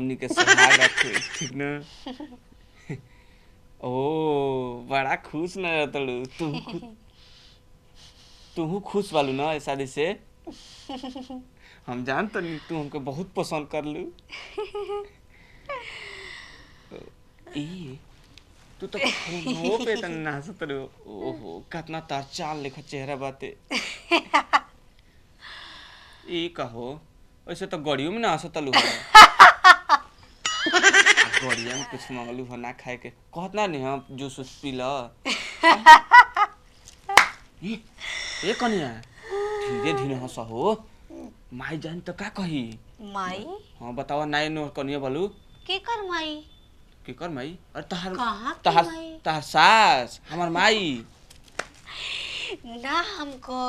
हमनी के सुहाग रखे ठीक न। ओ बड़ा खुश न रहतलू तू खुश बालू ना ए शादी से। हम जान तो नहीं तू हमके बहुत पसंद कर लू। ई तू तो फोनो पे त नाचत रहो। ओहो कितना तार चाल लेखा चेहरा बाते। ई कहो ऐसे तो गड़ियों में ना हंसतलू हो। गड़िया में कुछ मंगलू हो ना खाए के कहत ना नहीं हम जूस उस पी ला। ये कनिया धीरे धीरे हंस हो माई जान तो का कही। माई हाँ बताओ नाई नो कनिया बोलू के कर माई के कर माई। अरे तहार तहार तहार सास हमार माई ना हमको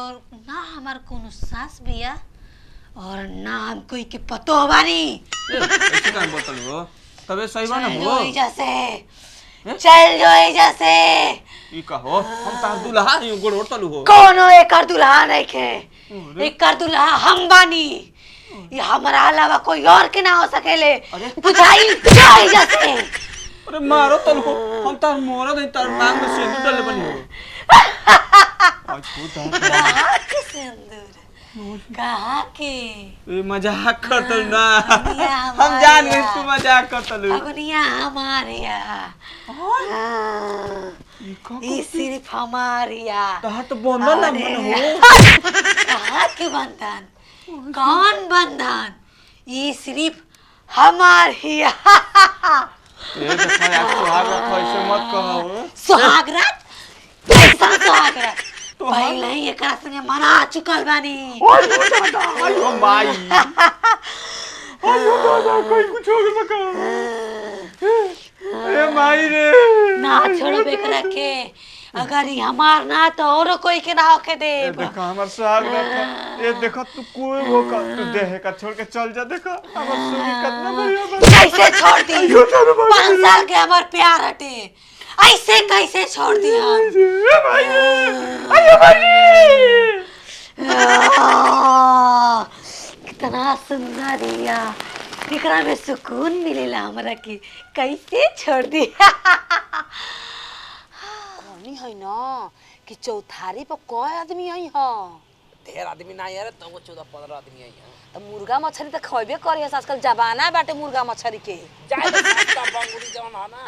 ना हमार कोनो सास बिया और ना हम कोई के पतो बानी। ऐसे काहे बोलतल हो तबे सही बा ना हो। चल जो जैसे ई कहो हम तार दुल्हा ही गोड़ ओटलू हो। कोनो एकर दुल्हा नहीं के एकर दुल्हा हम बानी। ये हमारा अलावा कोई और के ना हो सकेले। बुझाई जाए जैसे। अरे मारो तल हो हम तार मोरा दे तार मांग में सिंदूर डाले बनी हो। आज खुद कहाँ के सिंदूर कहाँ के ए मजाक करतल ना हम जान गए तू मजाक करतलू। अगनिया हमारे ये सिर्फ हमारी तहार तो बंधन ना बन हो। कहाँ के बंधन कौन बंधन ये सिर्फ हमारी। ये देखो यार सुहागरात ऐसे मत कहो। सुहागरात कैसा सुहागरात पहले ही एकरा संगे मना चुकल बानी। ओ माई अयो दादा कोई कुछ हो गया का। ए माई रे ना छोड़ो बेकरा के अगर ये हमार ना तो और कोई के ना होके दे। देखो हमार सुहागरात ये देखो तू कोई हो का तू देह का छोड़ के चल जा। देखो हमार सुगी कितना बढ़िया बा। कैसे छोड़ दी 5 साल के हमार प्यार हटे ऐसे कैसे छोड़ दी हम। कितना सुंदर है एकरा में सुकून मिलेला हमरा के कैसे छोड़ दी। कौनी है ना कि चौथारी पर कोई आदमी आई है ढेर आदमी ना यार तो 14-15 आदमी आई है। तो मुर्गा मछली तो खइबे करी है आजकल जमाना बाटे मुर्गा मछली के। जाए तो सस्ता बंगुरी जवन है ना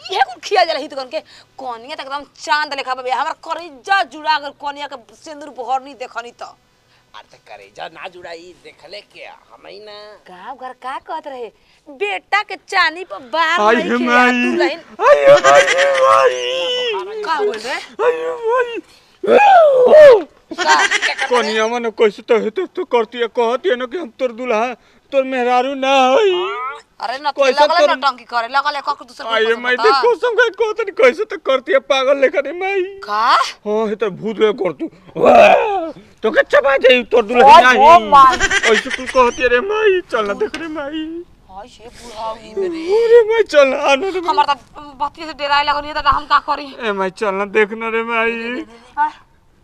ये कुल खिया जला हित कन के कोनिया त एकदम चांद लेखा बे हमर करेजा जुड़ा अगर कोनिया के सिंदूर बहर नहीं देखनी त। अरे तो करेजा ना जुड़ाई देखले क्या हम ही ना गांव घर का कहत रहे बेटा के चानी पर बार आई नहीं के माई तू लहिन आयो माई का बोल रे आयो माई कोनिया मन कैसे तो करती है कहती है ना कि हम तोर दुल्हा तोर मेहरारू ना होई। अरे न लगल नटंकी करे लगल एक दूसरे को आये माई देखो कसम का कहत नहीं कैसे तो करती है पागल लेखा रे माई। का हां हे तो भूत रे कर तू तो के चबा जाई तोर दुल्हा नहीं ऐसे तू कहती है रे माई चल ना देख रे माई। हाय से बुढ़ाई मेरे अरे माई चल आना रे हमर त बत्ती से डराई लगनी त हम का करी। ए माई चल ना देखना रे माई।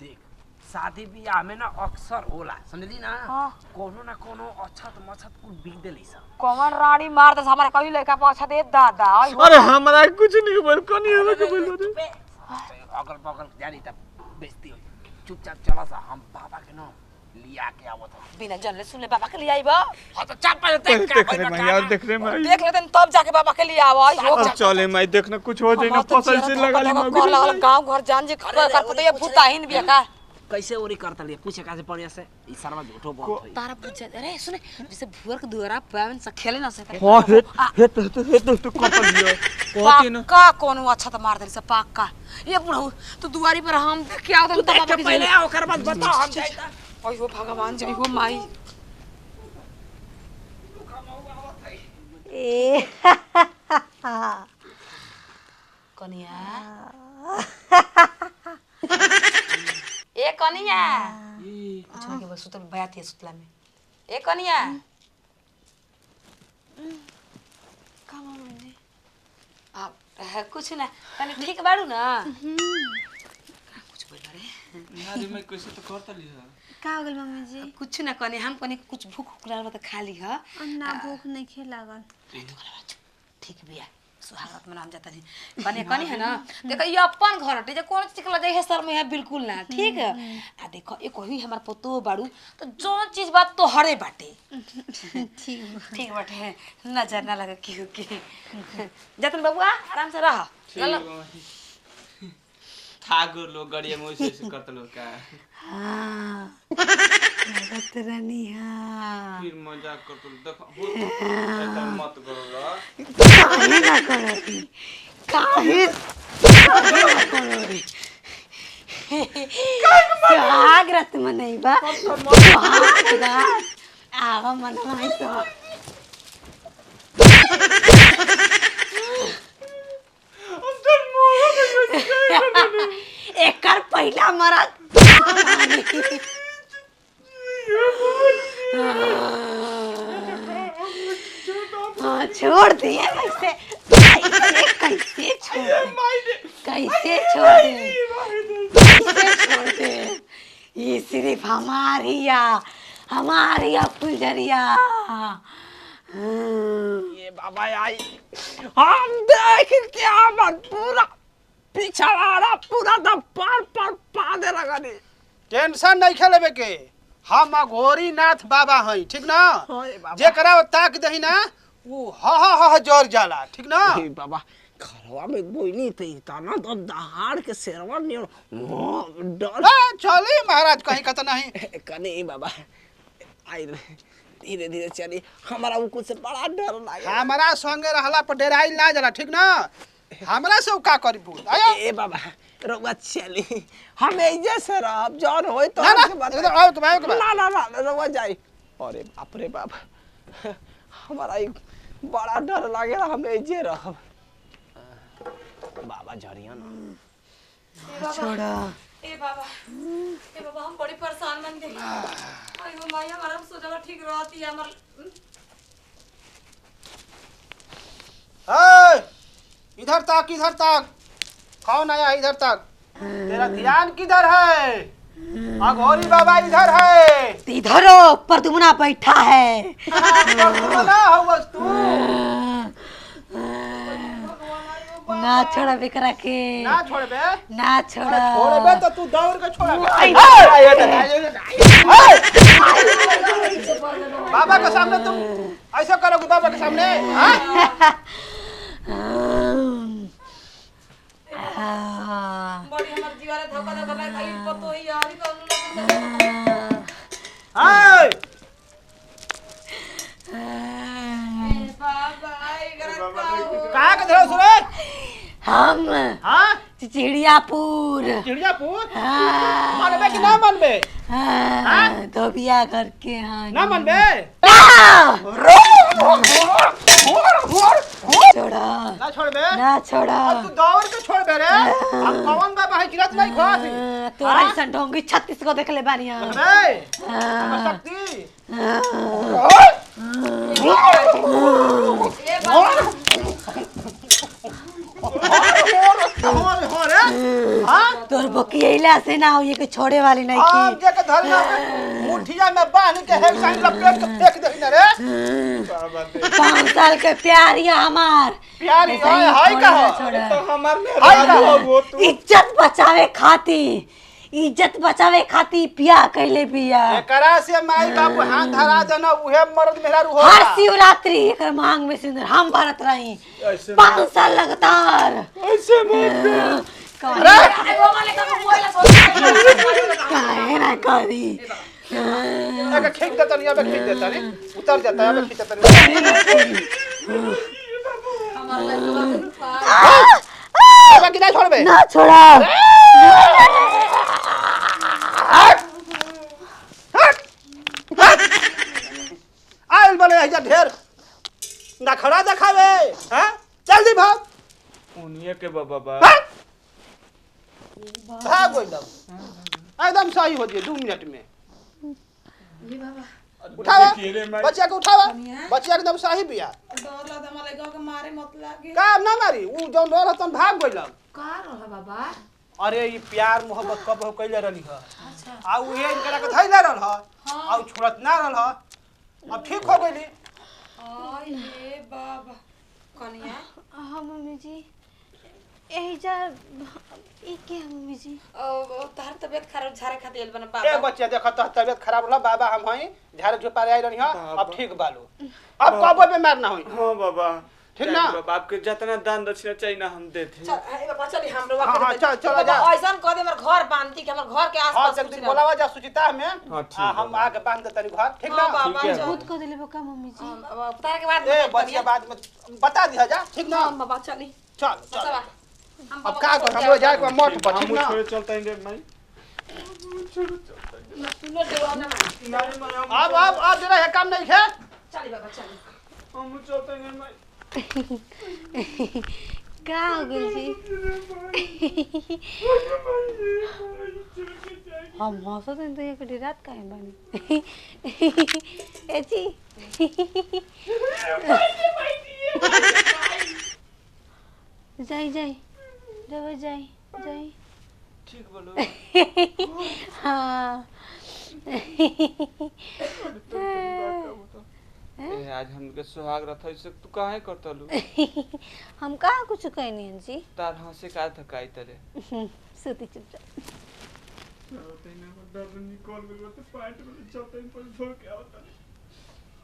देख शादी ब्याह में ना अक्सर होला समझली ना कोनो ना कोनो अछत मछत कुल बिक देली सब। कौन रानी मार दे हमारे कभी लेखा पाछा दे दादा। अरे हमरा कुछ नहीं बोल कनी हमें के बोल रे अगल बगल जानी तब बेइज्जती होई चुपचाप चला सा हम बाबा के नाम लिया के आवत बिना जानले सुनले बाबा के लिए आइबा। हां तो चल पहले देख का देख रे माई यार देख रे माई देख लेते तब जाके बाबा के लिए आवा। हो चले माई देखना कुछ हो जाए ना फसल से लगा ली लगल गांव घर जान जे कर पता ये भूताहीन बिया का कैसे ओरी करता लिए पूछे कासे बढ़िया से ई सरवा झूठो बहुत होई तारा पूछ अरे सुने जैसे भुवर के दुआरा पावन से खेले ना से हां हे तो कपल लियो कहती ना का कोनो अच्छा त मार दे से पक्का ये बुढ़ऊ तो दुआरी पर हम देख के आओ तो बाबा के पहले आओ कर बाद बताओ हम जाइता। ओय हो भगवान जय हो माई ए कनिया ए कनिया कुछ के बस सुतल बयात है सुतला में ए कनिया का मामले आप कुछ ना तने ठीक बाड़ू ना कुछ बोल रे यार मैं कैसे तो करता लिया का हो गइल मम्मी जी? कुछ ना कने हम कने कुछ भूख लागल त खा ली ह ना भूख नहीं खे लागल। ठीक बिया सुहागत में नाम जाता नहीं कने कने है ना देखो ये अपन घर हटे जे कौन चीज के लगे है सर में है बिल्कुल ना ठीक है आ देखो एक ही हमार पोतो बाड़ू तो जो चीज बात तो हरे बाटे ठीक बाटे है नजर ना लगे की जतन बबुआ आराम से रह ठाकुर लोग गड़िया में वैसे करते लोग का हां लगत रानी हां फिर मजाक करते देखो हो ऐसा मत करो रा काहे ना करो काहे ना करो सुहाग रात मनैबा सुहाग रात आवा मनवाई तो एकर पहला मरद हाँ छोड़ दिए कैसे कैसे कैसे छोड़ दे कैसे छोड़ दे ये सिर्फ हमारी या फुलझरिया ये बाबा आई हम देख क्या मत पूरा पिछवाड़ा पूरा तो पार दे लगा दी। टेंशन नहीं खेलेबे के हम अघोरी नाथ बाबा हई ठीक ना ओए बाबा जेकरा ताक दही ना वो ह जोर जाला ठीक ना। ए बाबा घरवा में बोइनी थे तना तो दहाड़ के शेरवा ने डर चली महाराज कहीं कत नहीं कने बाबा आई धीरे धीरे चली हमारा उनको से बड़ा डर लागे हमारा संगे रहला पर डेराई ना जाला ठीक ना हमरा से का करी पूछ आयो ए बाबा रउआ चली हम एजे से रहब जौन होई तो ना ना के बात एकदम आओ के भाई के ना ना ना रउआ जाई अरे बाप रे बाप हमारा एक बड़ा डर लागेला हम एजे रहब बाबा झरिया ना छोड़ा ए बाबा हम बड़ी परेशान बन गई आई वो माया हमारा सोचा ठीक रहती है हमर इधर तक कौन आया इधर तक तेरा ध्यान किधर है अघोरी बाबा इधर है इधरो परदुमना बैठा है ना हो तू ना छोड़ा बेकरा के ना छोड़बे ना छोड़ा छोड़बे तो तू दौड़ के छोड़ा बाबा के सामने तुम ऐसा करोगे बाबा के सामने बड़ी हमर जीवारे धक्का धक्का मैं खाई पतो ही यार का बाबा कहाँ के धरो सुरे हम हाँ चिड़ियापुर चिड़ियापुर हाँ, मनबे कि ना मनबे हाँ, धोबिया करके हाँ ना मनबे छोड़ा ना छोड़बे ना छोड़ा तू दौड़ के छोड़बे रे हम कौन बाबा है गिरत नहीं खोस तोरा ऐसा ढोंगी 36 को देख ले बानिया रे हमर शक्ति तोर बकियला से ना हो ये के छोड़े वाली नहीं हम की जे के धरना में मुठिया में बांध के हेक साइड लपेट के फेंक दही ना रे 5 साल के प्यारिया हमार प्यारी ऐसा ही हाय छोड़े ना का छोड़ा। तो हमार में हाय का वो तू इज्जत बचावे खाती पिया कैले पिया एकरा से माई बाबू हाथ धरा देना उहे मर्द मेहरारू हो हर शिवरात्रि एकर मांग में सिंदूर हम भरत रही ऐसे 5 साल लगातार ऐसे मत काहे ना करी अगर खींच देता नहीं अबे खींच देता नहीं उतर जाता है अबे खींच देता नहीं अबे किधर छोड़बे ना छोड़ा आइल बोले ऐसा ढेर ना खड़ा दिखावे हैं जल्दी भाग उन्हीं के बाबा भाग एकदम सही हो जाए 2 मिनट में उठावा बच्चा को उठावा बच्चा एकदम सही बिया डर लगा माले गांव के मारे मत लागे काम ना मारी ऊ जौन रहल तन भाग गइल का रहा बाबा अरे ये प्यार मोहब्बत कब हो कैले रहली ह आ उहे इनकरा के धैले रहल ह आ उ छोड़त ना रहल ह अब ठीक हो गइली। आय हे बाबा कनिया हाँ मम्मी जी यही जा ये क्या है मम्मी जी? तार तबियत खराब झारे खातिर बना ए बाबा बच्चा देख तो तबियत खराब रहल बाबा हम हई झाड़ झुपा आई रहनी ह अब ठीक बालो अब कबो बीमार ना होई। हाँ बाबा ठीक ना? बाबा आपके जितना दान दक्षिणा चाहिए ना हम देते। चल ए बाबा चली हमरो हाँ, हाँ, चल, चल, जा। ऐसन कह दे हमर घर बांधती कि हमर घर के हां आसपास जल्दी बोलावा जा सुचिता में हाँ, ठीक हम बाबा। आके बांध देतनी घर ठीक ना? हाँ, बाबा, ठीक है चल। बहुत कर दिले बका मम्मी जी। तार के बाद ए बच्चा बाद में बता दिया जा ठीक ना? हां बाबा चली चल चल बाबा हम अब का कर हमरो जाए के मठ पर ठीक हम ना? छोड़े चलता हैं माई। सुनो देवा ना नहीं माई अब जरा ये काम नहीं है। चली बाबा चली हम चलते हैं माई। का हो गई जी? हम हंसत हैं तो ये कड़ी रात का है बानी ए जी जाई जाई देवे जाई जाई ठीक बोलो। हाँ आज हमके सुहाग रथ ऐसे तू काहे करता लू? हम कहाँ कुछ कहनी हैं जी? तार हंसे का थकाई तरे। सूती चुपचाप निकल गइल तो पैंट में चलते पर धो के आवता।